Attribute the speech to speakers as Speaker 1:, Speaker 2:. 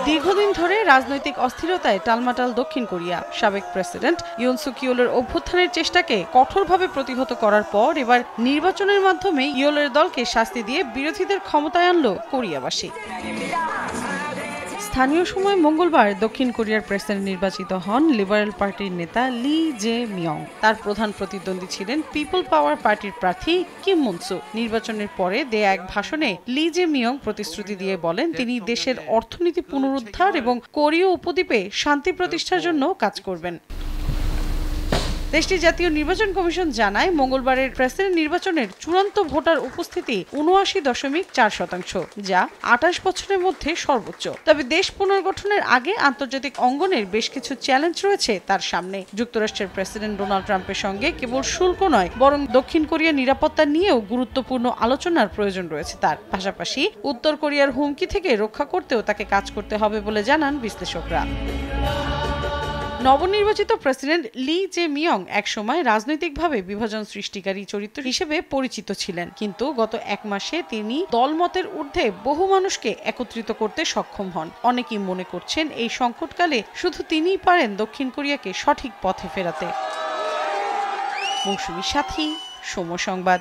Speaker 1: দীর্ঘদিন ধরে রাজনৈতিক অস্থিরতায় টালমাটাল দক্ষিণ কোরিয়া। সাবেক প্রেসিডেন্ট ইউন সুক ইয়োলের অভ্যুত্থানের চেষ্টাকে কঠোরভাবে প্রতিহত করার পর এবার নির্বাচনের মাধ্যমে ইয়োলের দলকে শাস্তি দিয়ে বিরোধীদের ক্ষমতায় আনল কোরিয়াবাসী। স্থানীয় সময় মঙ্গলবার দক্ষিণ কোরিয়ার প্রেসিডেন্ট নির্বাচিত হন লিবারেল পার্টির নেতা লি জে মিয়ং। তার প্রধান প্রতিদ্বন্দ্বী ছিলেন পিপল পাওয়ার পার্টির প্রার্থী কিম মুনসু। নির্বাচনের পরে দেয়া এক ভাষণে লি জে মিয়ং প্রতিশ্রুতি দিয়ে বলেন তিনি দেশের অর্থনীতি পুনরুদ্ধার এবং কোরীয় উপদ্বীপে শান্তি প্রতিষ্ঠার জন্য কাজ করবেন। দেশটির জাতীয় নির্বাচন কমিশন জানায় মঙ্গলবারের প্রেসিডেন্ট নির্বাচনের চূড়ান্ত ভোটার উপস্থিতি ৭৯.৪%, যা ২৮ বছরের মধ্যে সর্বোচ্চ। তবে দেশ পুনর্গঠনের আগে আন্তর্জাতিক অঙ্গনের বেশ কিছু চ্যালেঞ্জ রয়েছে তার সামনে। যুক্তরাষ্ট্রের প্রেসিডেন্ট ডোনাল্ড ট্রাম্পের সঙ্গে কেবল শুল্ক নয়, বরং দক্ষিণ কোরিয়ার নিরাপত্তা নিয়েও গুরুত্বপূর্ণ আলোচনার প্রয়োজন রয়েছে তার। পাশাপাশি উত্তর কোরিয়ার হুমকি থেকে রক্ষা করতেও তাকে কাজ করতে হবে বলে জানান বিশ্লেষকরা। নবনির্বাচিত প্রেসিডেন্ট লি জে মিয়ং একসময় রাজনৈতিকভাবে বিভাজন সৃষ্টিকারী চরিত্র হিসেবে পরিচিত ছিলেন, কিন্তু গত এক মাসে তিনি দলমতের ঊর্ধ্বে বহু মানুষকে একত্রিত করতে সক্ষম হন। অনেকেই মনে করছেন এই সংকটকালে শুধু তিনিই পারেন দক্ষিণ কোরিয়াকে সঠিক পথে ফেরাতে। মৌসুমীর সাথী, সময় সংবাদ।